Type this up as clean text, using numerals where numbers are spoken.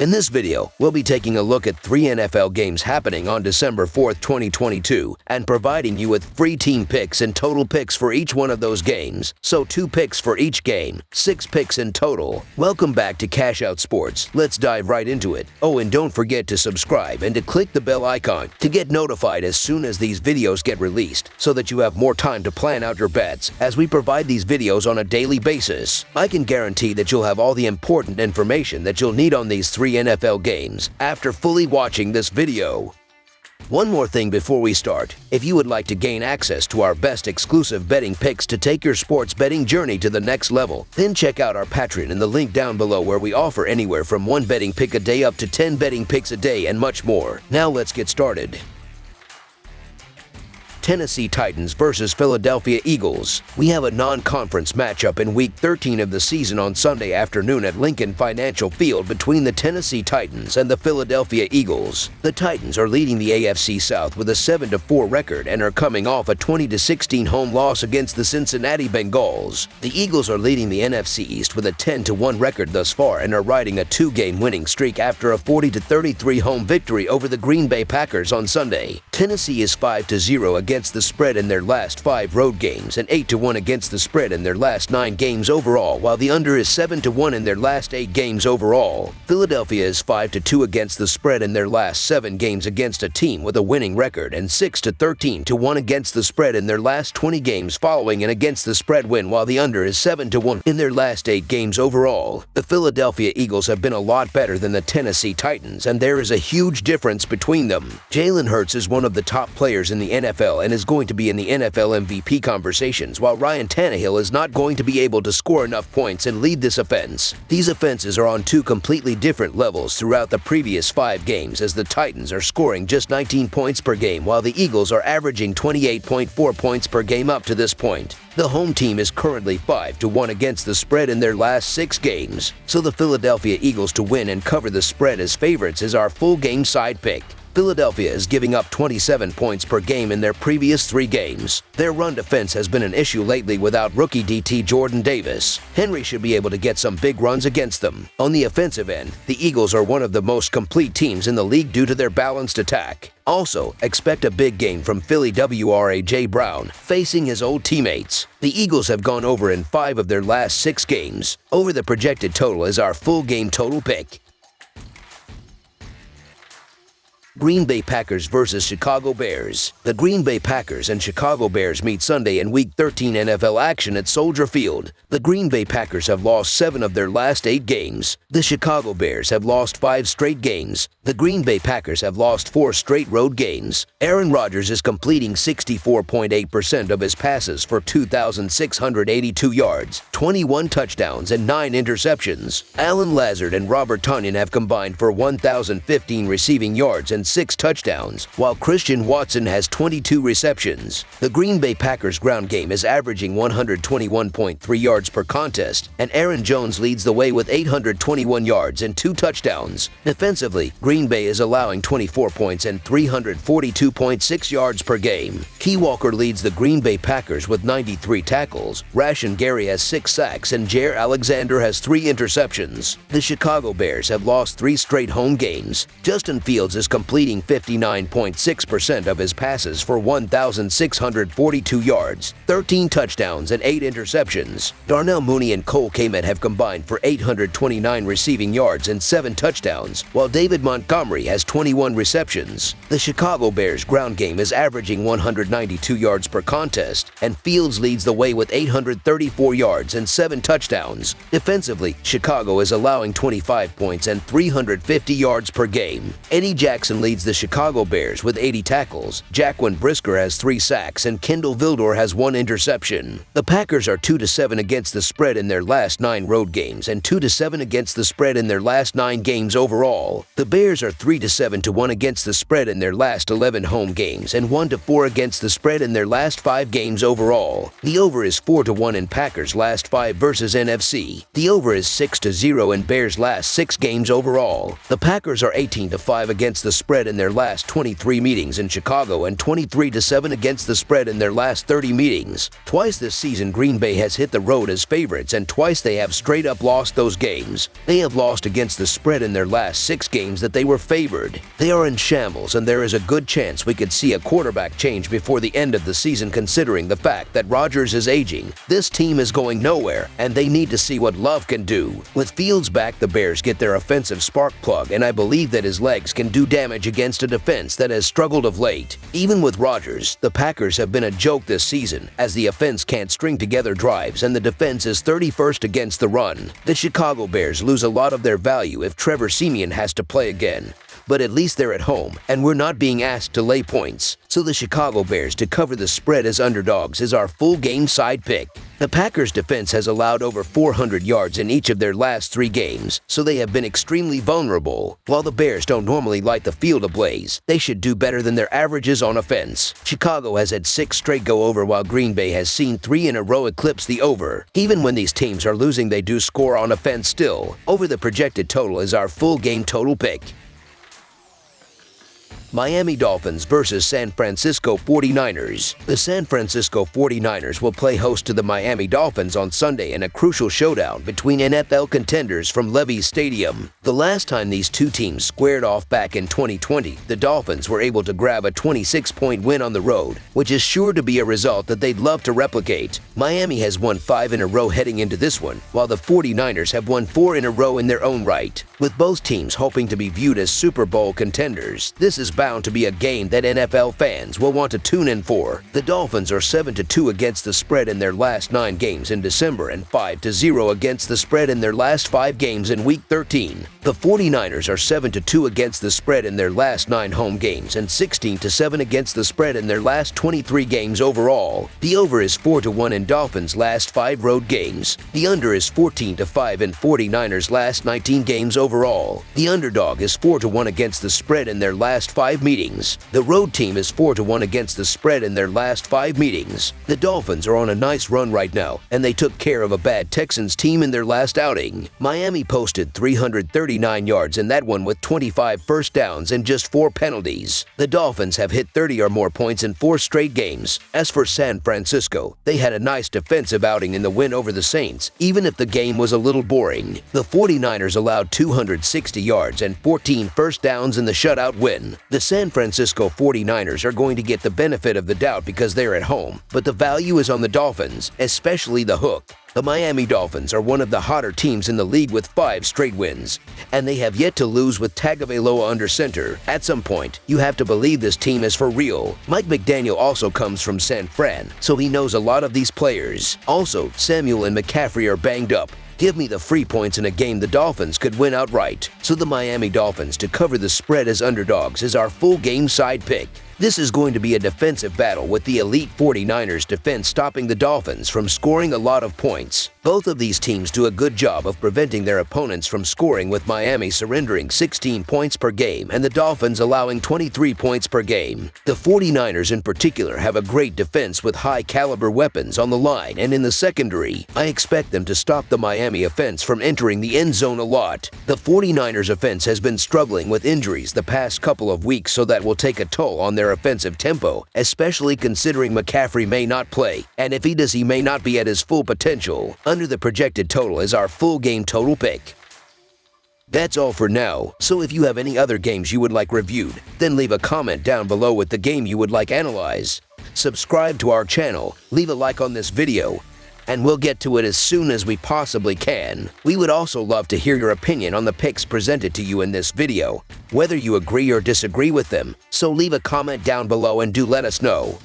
In this video, we'll be taking a look at 3 NFL games happening on December 4th, 2022, and providing you with free team picks and total picks for each one of those games. So 2 picks for each game, 6 picks in total. Welcome back to Cash Out Sports. Let's dive right into it. Oh, and don't forget to subscribe and to click the bell icon to get notified as soon as these videos get released, so that you have more time to plan out your bets as we provide these videos on a daily basis. I can guarantee that you'll have all the important information that you'll need on these 3 NFL games after fully watching this video. One more thing before we start. If you would like to gain access to our best exclusive betting picks to take your sports betting journey to the next level, then check out our Patreon in the link down below, where we offer anywhere from 1 betting pick a day up to 10 betting picks a day and much more. Now let's get started. Tennessee Titans versus Philadelphia Eagles. We have a non-conference matchup in Week 13 of the season on Sunday afternoon at Lincoln Financial Field between the Tennessee Titans and the Philadelphia Eagles. The Titans are leading the AFC South with a 7-4 record and are coming off a 20-16 home loss against the Cincinnati Bengals. The Eagles are leading the NFC East with a 10-1 record thus far and are riding a 2-game winning streak after a 40-33 home victory over the Green Bay Packers on Sunday. Tennessee is 5-0 against the spread in their last 5 road games and 8-1 against the spread in their last 9 games overall, while the under is 7-1 in their last 8 games overall. Philadelphia is 5-2 against the spread in their last 7 games against a team with a winning record and 6-13-1 against the spread in their last 20 games following an against the spread win, while the under is 7-1 in their last 8 games overall. The Philadelphia Eagles have been a lot better than the Tennessee Titans, and there is a huge difference between them. Jalen Hurts is one of the top players in the NFL and is going to be in the NFL MVP conversations, while Ryan Tannehill is not going to be able to score enough points and lead this offense. These offenses are on 2 completely different levels throughout the previous 5 games, as the Titans are scoring just 19 points per game, while the Eagles are averaging 28.4 points per game up to this point. The home team is currently 5-1 against the spread in their last 6 games, so the Philadelphia Eagles to win and cover the spread as favorites is our full game side pick. Philadelphia is giving up 27 points per game in their previous 3 games. Their run defense has been an issue lately without rookie DT Jordan Davis. Henry should be able to get some big runs against them. On the offensive end, the Eagles are one of the most complete teams in the league due to their balanced attack. Also, expect a big game from Philly WR.A.J. Brown facing his old teammates. The Eagles have gone over in 5 of their last 6 games. Over the projected total is our full game total pick. Green Bay Packers versus Chicago Bears. The Green Bay Packers and Chicago Bears meet Sunday in Week 13 NFL action at Soldier Field. The Green Bay Packers have lost 7 of their last 8 games. The Chicago Bears have lost 5 straight games. The Green Bay Packers have lost 4 straight road games. Aaron Rodgers is completing 64.8% of his passes for 2,682 yards, 21 touchdowns, and 9 interceptions. Alan Lazard and Robert Tonyan have combined for 1,015 receiving yards and 6 touchdowns, while Christian Watson has 22 receptions. The Green Bay Packers ground game is averaging 121.3 yards per contest, and Aaron Jones leads the way with 821 yards and 2 touchdowns. Defensively, Green Bay is allowing 24 points and 342.6 yards per game. Key Walker leads the Green Bay Packers with 93 tackles. Rashan Gary has 6 sacks, and Jair Alexander has 3 interceptions. The Chicago Bears have lost 3 straight home games. Justin Fields is completing 59.6% of his passes for 1,642 yards, 13 touchdowns, and 8 interceptions. Darnell Mooney and Cole Kmet have combined for 829 receiving yards and 7 touchdowns, while David Montgomery has 21 receptions. The Chicago Bears ground game is averaging 192 yards per contest, and Fields leads the way with 834 yards and 7 touchdowns. Defensively, Chicago is allowing 25 points and 350 yards per game. Eddie Jackson leads the Chicago Bears with 80 tackles. Jaquan Brisker has 3 sacks, and Kendall Vildor has 1 interception. The Packers are 2-7 against the spread in their last 9 road games and 2-7 against the spread in their last 9 games overall. The Bears are 3-7-1 against the spread in their last 11 home games and 1-4 against the spread in their last 5 games overall. The over is 4-1 in Packers' last 5 versus NFC. The over is 6-0 in Bears' last 6 games overall. The Packers are 18-5 against the spread spread in their last 23 meetings in Chicago and 23-7 against the spread in their last 30 meetings. Twice this season, Green Bay has hit the road as favorites, and twice they have straight up lost those games. They have lost against the spread in their last 6 games that they were favored. They are in shambles, and there is a good chance we could see a quarterback change before the end of the season, considering the fact that Rodgers is aging. This team is going nowhere, and they need to see what Love can do. With Fields back, the Bears get their offensive spark plug, and I believe that his legs can do damage against a defense that has struggled of late. Even with Rodgers, the Packers have been a joke this season, as the offense can't string together drives and the defense is 31st against the run. The Chicago Bears lose a lot of their value if Trevor Siemian has to play again. But at least they're at home, and we're not being asked to lay points. So the Chicago Bears to cover the spread as underdogs is our full game side pick. The Packers defense has allowed over 400 yards in each of their last 3 games, so they have been extremely vulnerable. While the Bears don't normally light the field ablaze, they should do better than their averages on offense. Chicago has had 6 straight go over, while Green Bay has seen 3 in a row eclipse the over. Even when these teams are losing, they do score on offense still. Over the projected total is our full game total pick. Miami Dolphins versus San Francisco 49ers. The San Francisco 49ers will play host to the Miami Dolphins on Sunday in a crucial showdown between NFL contenders from Levi's Stadium. The last time these two teams squared off back in 2020, the Dolphins were able to grab a 26-point win on the road, which is sure to be a result that they'd love to replicate. Miami has won 5 in a row heading into this one, while the 49ers have won 4 in a row in their own right. With both teams hoping to be viewed as Super Bowl contenders, this is bound to be a game that NFL fans will want to tune in for. The Dolphins are 7-2 against the spread in their last 9 games in December and 5-0 against the spread in their last 5 games in Week 13. The 49ers are 7-2 against the spread in their last 9 home games and 16-7 against the spread in their last 23 games overall. The over is 4-1 in Dolphins' last 5 road games. The under is 14-5 in 49ers' last 19 games overall. The underdog is 4-1 against the spread in their last 5 meetings. The road team is 4-1 against the spread in their last 5 meetings. The Dolphins are on a nice run right now, and they took care of a bad Texans team in their last outing. Miami posted 339 yards in that one with 25 first downs and just 4 penalties. The Dolphins have hit 30 or more points in 4 straight games. As for San Francisco, they had a nice defensive outing in the win over the Saints, even if the game was a little boring. The 49ers allowed 260 yards and 14 first downs in the shutout win. The San Francisco 49ers are going to get the benefit of the doubt because they're at home, but the value is on the Dolphins, especially the hook. The Miami Dolphins are one of the hotter teams in the league with 5 straight wins, and they have yet to lose with Tagovailoa under center. At some point, you have to believe this team is for real. Mike McDaniel also comes from San Fran, so he knows a lot of these players. Also, Samuel and McCaffrey are banged up. Give me the free points in a game the Dolphins could win outright. So the Miami Dolphins to cover the spread as underdogs is our full game side pick. This is going to be a defensive battle with the elite 49ers defense stopping the Dolphins from scoring a lot of points. Both of these teams do a good job of preventing their opponents from scoring, with Miami surrendering 16 points per game and the Dolphins allowing 23 points per game. The 49ers in particular have a great defense with high-caliber weapons on the line and in the secondary. I expect them to stop the Miami offense from entering the end zone a lot. The 49ers offense has been struggling with injuries the past couple of weeks, so that will take a toll on their offensive tempo, especially considering McCaffrey may not play, and if he does, he may not be at his full potential. Under the projected total is our full game total pick. That's all for now, so if you have any other games you would like reviewed, then leave a comment down below with the game you would like analyzed. Subscribe to our channel, leave a like on this video, and we'll get to it as soon as we possibly can. We would also love to hear your opinion on the picks presented to you in this video, whether you agree or disagree with them, so leave a comment down below and do let us know.